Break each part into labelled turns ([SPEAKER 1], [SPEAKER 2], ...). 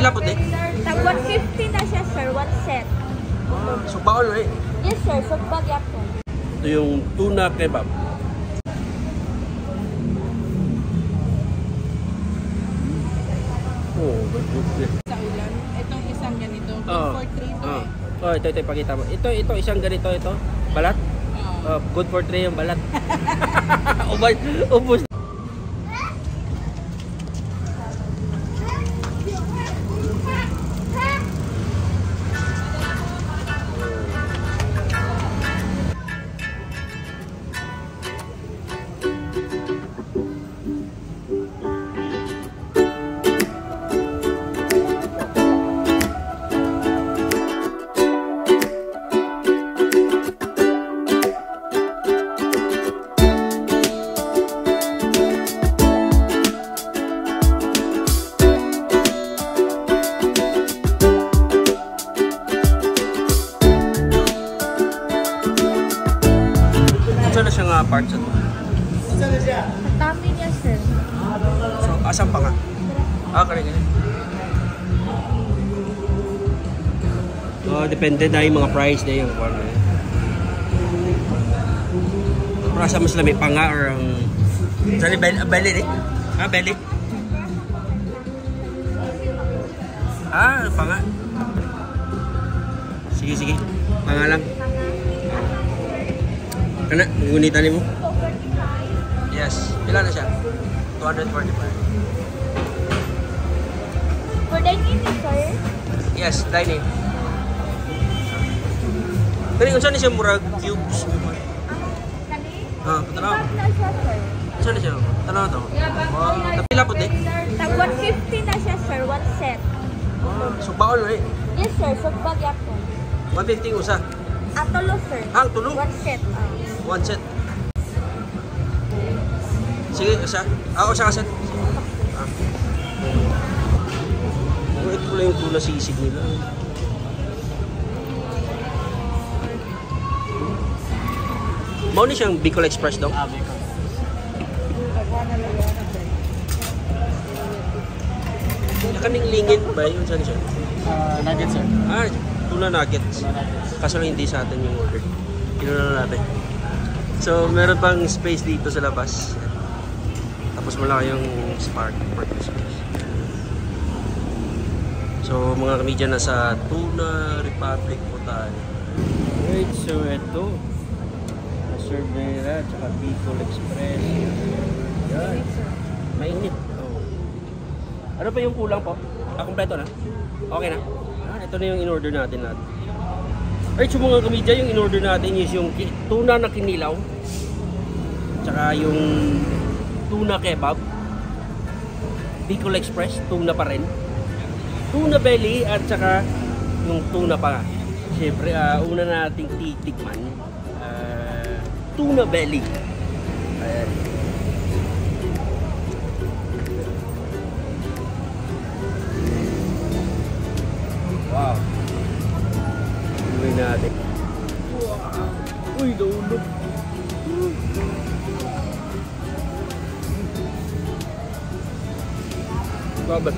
[SPEAKER 1] Pila po din?
[SPEAKER 2] Tag 150 na siya, sir. One set.
[SPEAKER 1] Sugbaon na eh.
[SPEAKER 2] Yes, sir. Sugbag ako.
[SPEAKER 1] Ito yung tuna kebab. Oh, good.
[SPEAKER 3] Sa ulan, itong isang ganito, good for 3 to
[SPEAKER 1] Oh, ito ipakita mo. Ito isang ganito ito. Balat? Good for 3 yung balat. Ubos. Saan na siya nga parts ito?
[SPEAKER 2] Saan na siya? Matami niya, sir.
[SPEAKER 1] So, asan pa nga? Kaya. Depende na yung mga price na yung kung ano. Pero asa mas lamig pa nga or ang... Saan yung belly eh? Belly? Pa nga. Sige. Pa nga lang. Kana, ngunita mo? Yes. Pila na siya? 245.
[SPEAKER 2] For dine-in, sir?
[SPEAKER 1] Yes, dine-in. Kani, kung saan na siya murag cubes?
[SPEAKER 2] Kani?
[SPEAKER 1] Patanaw.
[SPEAKER 2] Ibag na siya, sir.
[SPEAKER 1] Saan na siya? Tanaw to. Pila po din?
[SPEAKER 2] Tag 150 na siya, sir. One set.
[SPEAKER 1] Sugbaon na eh.
[SPEAKER 2] Yes, sir. Sugbag ako.
[SPEAKER 1] 150 usa.
[SPEAKER 2] Tulo, sir.
[SPEAKER 1] Tulo?
[SPEAKER 2] One set.
[SPEAKER 1] One set. Sige, usa. Usa ka set. Ito pala yung tuna sisig nila. Mau ni siyang Bicol Express daw?
[SPEAKER 3] Bicol.
[SPEAKER 1] Kaning lingin ba yun? Saan siya?
[SPEAKER 3] Nuggets, sir.
[SPEAKER 1] Tuna nuggets. Kaso lang hindi sa atin yung order. Kinuna na natin. So, meron pang space dito sa labas. Tapos malaki yung parking space. So, mga kami dyan nasa Tuna Republic po tayo. Wait, so ito. Cervera, tsaka Bicol Express. Yan. Mainit. Ano pa yung kulang po? Kompleto na? Okay na? Ito na yung in-order natin. Alright, so mga kamidya, yung in-order natin is yung tuna na kinilaw. Tsaka yung tuna kebab. Bicol Express, tuna pa rin. Tuna belly at tsaka yung tuna pa. Siyempre, una nating titikman. Tuna belly. Ayan. Wow. Uwi natin. Wow. Uy, naulog. Babat.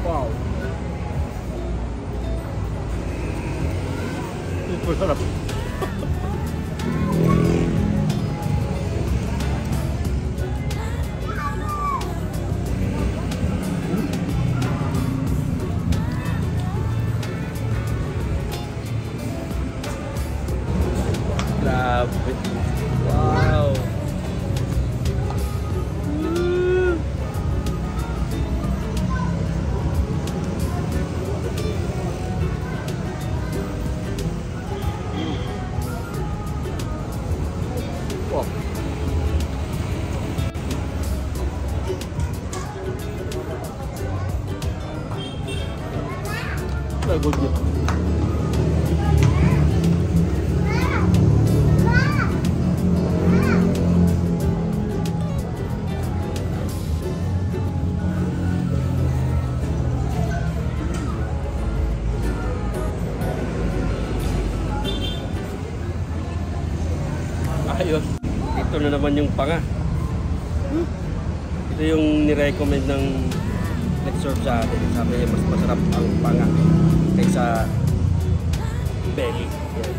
[SPEAKER 1] Wow. Super sarap. Grabe. Wow. Wow. Lagod niya. Ayos. Dito ito na naman yung panga. Ito yung nirecommend ng nag-serve sa atin. Sabi niya mas masarap ang panga kaysa belly. Yan.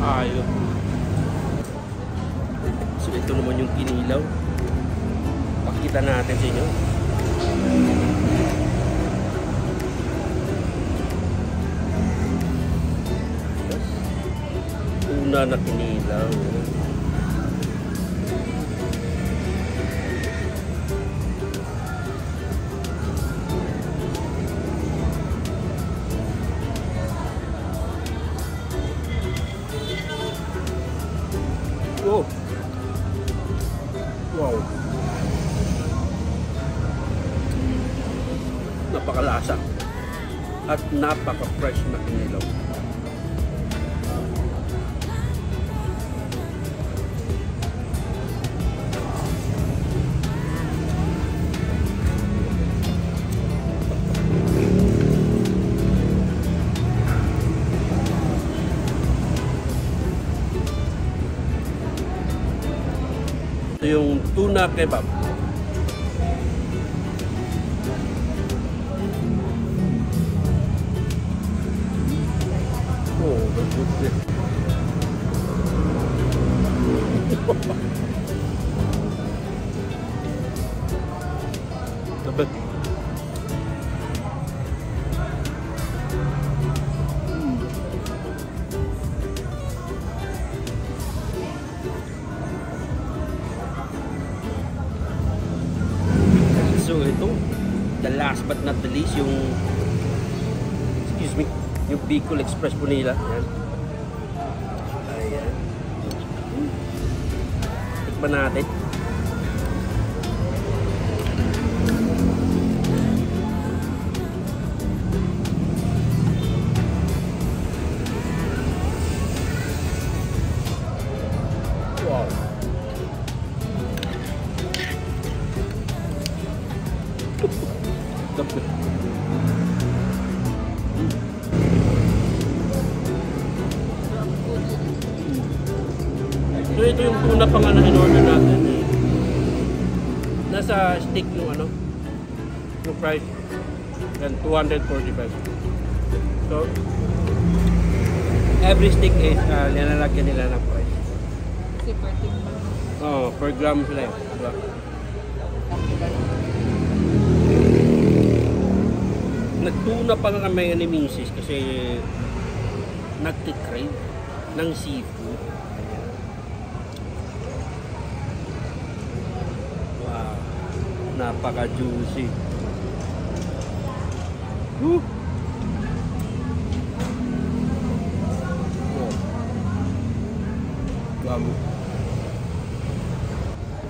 [SPEAKER 1] Ayun. So ito naman yung kinilaw. Pakita natin sa inyo. Una na kinilaw. Oh. Wow. Napakalasa at napaka-fresh na kinilaw. Ito yung tuna kebab. Oh, that's good. Dapat. So ito, the last but not the least, yung yung Bicol Express po nila. Yan. Ayan. Tikman natin. Wow. So ito yung tuna pa nga na in-order natin eh. Nasa stick yung ano, yung price. Yan, 245. So every stick is linalagyan nila ng price.
[SPEAKER 3] Kasi per timbang.
[SPEAKER 1] Oh, per gram sila yun. Diba? Nagtuna pa nga kami ni Mrs. kasi nagtikrave ng seafood. Wow, napaka-juicy. Woo! Oh. Wow.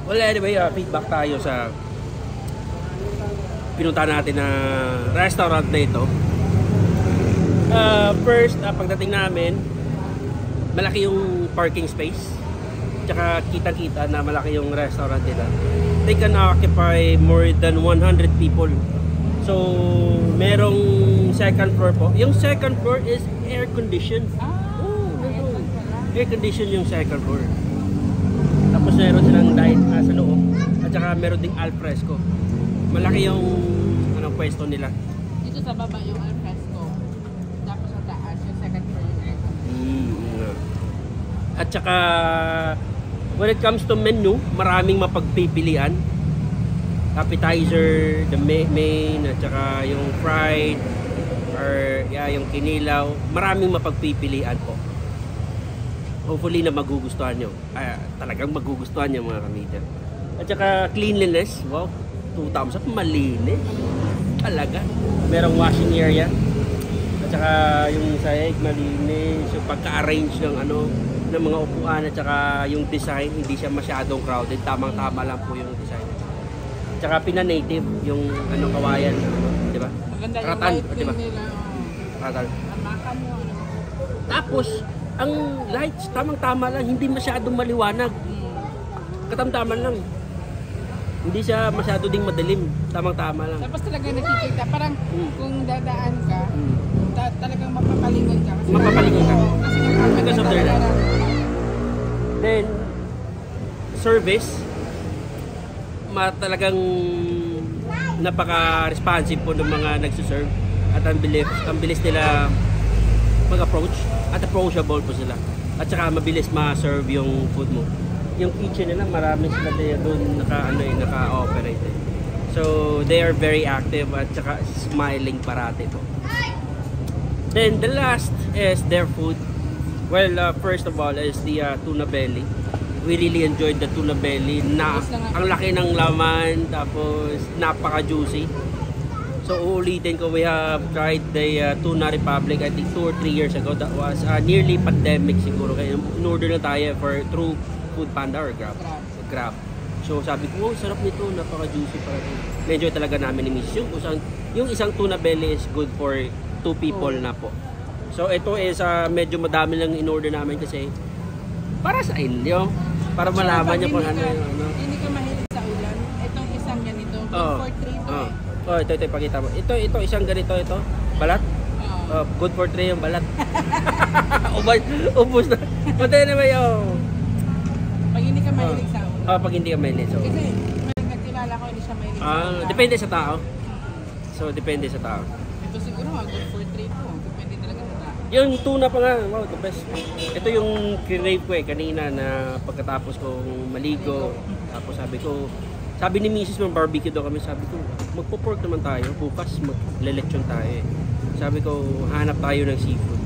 [SPEAKER 1] Well, anyway, feedback tayo sa pinunta natin na restaurant na ito. First, pagdating namin, malaki yung parking space. Tsaka kita-kita na malaki yung restaurant nila. They can occupy more than 100 people. So, merong second floor po. Yung second floor is air-conditioned. Air-conditioned yung second floor. Tapos meron silang diet sa loob. At saka meron ding alfresco. Malaki yung pwesto nila.
[SPEAKER 3] Dito sa baba yung alfresco. Tapos sa taas yung second floor yung aircon.
[SPEAKER 1] At saka when it comes to menu, maraming mapagpipilian. Appetizer, the main, at saka yung fried or yung kinilaw, maraming mapagpipilian po. Hopefully na magugustuhan nyo. Talagang magugustuhan nyo mga kamita. At saka cleanliness, wow, 2 thumbs up, malinis. Talaga. Merong washing area. At saka yung sahig, malinis. Yung pagka-arrange ng ng mga upuan at saka yung design, hindi siya masyadong crowded. Tamang-tama lang po yung design. At saka pina-native yung kawayan, di ba?
[SPEAKER 3] Maganda yung
[SPEAKER 1] Ratan,
[SPEAKER 3] lighting
[SPEAKER 1] di ba?
[SPEAKER 3] nila.
[SPEAKER 1] Ratan.
[SPEAKER 3] Amakan mo.
[SPEAKER 1] Tapos, ang lights, tamang-tama lang, hindi masyadong maliwanag. Katamtaman lang. Hindi siya masyado ding madilim. Tamang-tama lang.
[SPEAKER 3] Tapos talaga nakikita, parang kung dadaan ka,
[SPEAKER 1] Hmm.
[SPEAKER 3] talagang mapapalingon ka. Kasi
[SPEAKER 1] Mapapalingon ka.
[SPEAKER 3] Oo, kasi yung
[SPEAKER 1] Because of their
[SPEAKER 3] talaga
[SPEAKER 1] light. Then, service, talagang napaka-responsive po ng mga nagsuserve at ang bilis nila mag-approach at approachable po sila. At saka mabilis ma-serve yung food mo. Yung kitchen nila, marami sila doon naka-operate. So, they are very active at saka smiling parati po. Then, the last is their food. Well, first of all is the tuna belly. We really enjoyed the tuna belly na ang laki ng laman, tapos napaka-juicy. So, uulitin ko, we have tried the Tuna Republic, I think 2 or 3 years ago. That was nearly pandemic siguro. Kaya in-order na tayo through Food Panda or Grab. So, sabi ko, oh, sarap nito, napaka-juicy para rin. Na-enjoy talaga namin ni Miss. Yung isang tuna belly is good for 2 people na po. So, ito is medyo madami lang in-order namin kasi para sa inyo. Para malaman niyo kung ano yung ano.
[SPEAKER 3] Hindi ka mahilig sa ulan. Itong isang ganito, good for 3 to
[SPEAKER 1] Oh, ito ipakita mo. Ito isang ganito ito. Balat. Good for 3 yung balat. Ubus na. Pati naman yung
[SPEAKER 3] Pag hindi ka mahilig sa ulan.
[SPEAKER 1] pag hindi ka mahilig. So.
[SPEAKER 3] Kasi may nagkilala ko, hindi siya mahilig sa ulan.
[SPEAKER 1] Depende sa tao. So, depende sa tao.
[SPEAKER 3] Ito siguro good for 3 to. Depende talaga sa tao.
[SPEAKER 1] Yung tuna pa nga, wow, the best. Ito yung crave ko kanina na pagkatapos kong maligo. Tapos sabi ni Mrs. ng barbecue daw kami, sabi ko, magpo-pork naman tayo, bukas maglelechon tayo eh. Sabi ko, hanap tayo ng seafood.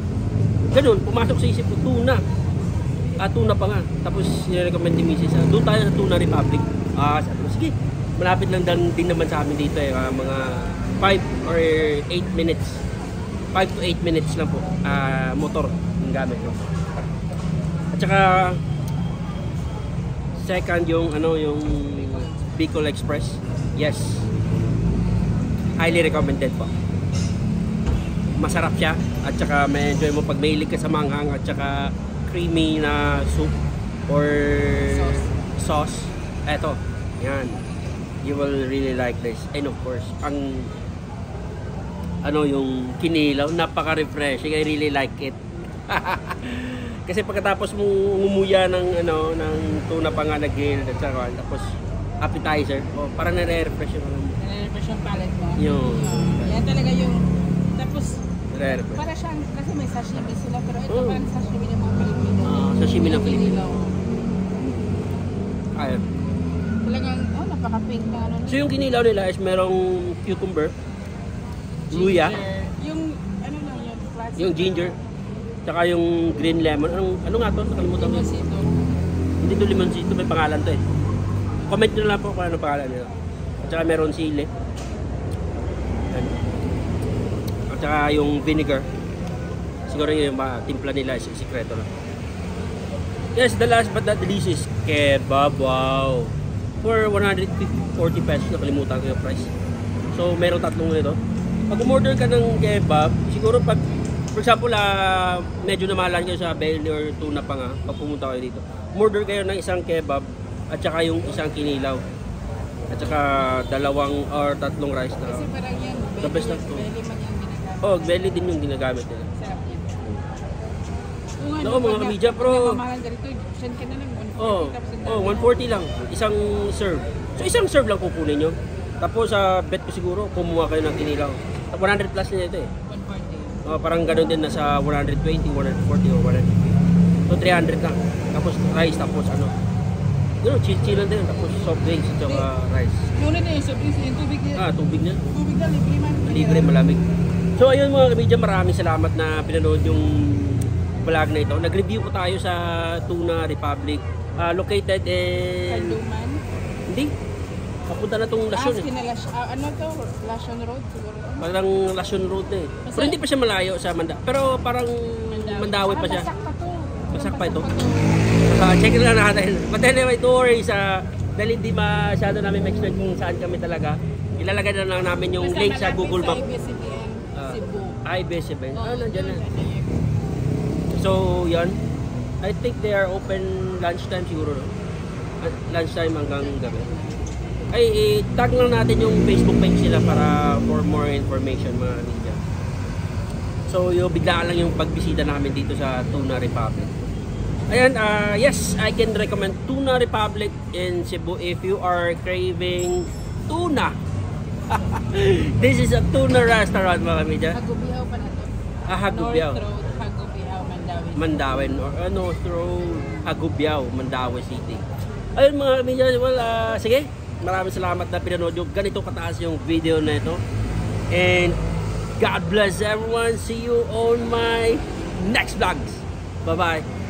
[SPEAKER 1] Ganun, pumasok sa isip ko, tuna. Tuna pa nga. Tapos nire-recommend ni Mrs. Doon tayo sa Tuna Republic. Sabi ko, sige, malapit lang din naman sa amin dito eh, mga 5 or 8 minutes. 5 to 8 minutes lang po, motor yung gamit ko. At saka, second yung Bicol Express. Yes. Highly recommended po. Masarap siya at saka may enjoy mo pag mahilig ka sa manghang at saka creamy na soup or sauce. Eto, yan. You will really like this. And of course, yung kinilaw, napaka-refreshing. I really like it. Kasi pagkatapos mong ngumuya ng tuna pa nga nag-grill at saka tapos appetizer, parang nare-refresh yung
[SPEAKER 3] Nare-refresh yung palate mo.
[SPEAKER 1] Yung
[SPEAKER 3] Yan talaga yung tapos
[SPEAKER 1] nare-refresh.
[SPEAKER 3] para siyang kasi may sashimi sila pero ito parang sashimi ng mga Pilipino.
[SPEAKER 1] Sashimi ng Pilipino.
[SPEAKER 3] Kinilaw.
[SPEAKER 1] Ayun.
[SPEAKER 3] Talagang napaka-pink na ano.
[SPEAKER 1] So yung kinilaw nila is merong cucumber, luya,
[SPEAKER 3] yung ano lang yung classic.
[SPEAKER 1] yung ginger, tsaka yung green lemon. Ano nga to? Nakalimutan ko.
[SPEAKER 3] Limosito.
[SPEAKER 1] Hindi to limonsito, may pangalan to eh. Comment nyo lang po kung ano pangalan nila. At saka meron sili. Ayan. At saka yung vinegar. Siguro yung timpla nila is sikreto lang. Yes, the last but not the least is kebab. Wow! For 140 pesos, nakalimutan ko yung price. So, meron tatlong nito. Pag umorder ka ng kebab, siguro pag, for example, medyo namahalan kayo sa belly or tuna pa nga, pag pumunta kayo dito, umorder kayo ng isang kebab at saka yung isang kinilaw. At saka 2 or 3 rice na.
[SPEAKER 3] Kasi parang yan,
[SPEAKER 1] The best na to.
[SPEAKER 3] belly man yung ginagamit.
[SPEAKER 1] Oh, belly din yung ginagamit nila.
[SPEAKER 3] Sarap yan.
[SPEAKER 1] Oo, mga kamidya, pero
[SPEAKER 3] Mamahal ka rito, send ka na lang 140 tapos ang dami.
[SPEAKER 1] 140 lang. Isang serve. So, isang serve lang kukunin nyo. Tapos, bet ko siguro, kumuha kayo ng kinilaw. 100 plus na ito eh.
[SPEAKER 3] 140.
[SPEAKER 1] Parang ganoon din, nasa 120, 140 or 150. So, 300 lang. Tapos, rice, tapos gano'n, chill-chillan din. Tapos, soft drinks at saka rice.
[SPEAKER 3] Muna na yung soft drinks, yung tubig yan.
[SPEAKER 1] Tubig na.
[SPEAKER 3] Tubig na, libre man.
[SPEAKER 1] Libre, malamig. So, ayun mga kamidya, maraming salamat na pinanood yung vlog na ito. Nag-review po tayo sa Tuna Republic. Located in...
[SPEAKER 3] Kanduman.
[SPEAKER 1] Hindi. Papunta na tong Lasyon eh.
[SPEAKER 3] Ano to? Lasyon Road siguro.
[SPEAKER 1] Parang Lasyon Road na eh. Pero hindi pa siya malayo sa Pero parang Mandawi pa siya.
[SPEAKER 2] Basak pa to.
[SPEAKER 1] Basak pa ito. Check lang natin. But anyway, don't worry dahil hindi masyado namin ma-explain kung saan kami talaga. Ilalagay na lang namin yung link sa Google Map.
[SPEAKER 3] Cebu.
[SPEAKER 1] IBS7. Nandiyan na. So, yan. I think they are open lunchtime siguro. No? Lunchtime hanggang gabi. Ay, tag lang natin yung Facebook page nila para for more information mga ninja. So, yung biglaan lang yung pagbisita namin dito sa Tuna Republic. Ayan, yes, I can recommend Tuna Republic in Cebu if you are craving tuna. This is a tuna restaurant mga media.
[SPEAKER 3] Hagubihaw pa na to.
[SPEAKER 1] Hagubihaw.
[SPEAKER 3] North Road, Hagubihaw, Mandawi.
[SPEAKER 1] Mandawi or North Road, Hagubihaw, Mandawi City. Ayun mga media, well, sige. Maraming salamat na pinanood yung ganito kataas yung video na ito. And God bless everyone. See you on my next vlogs. Bye-bye.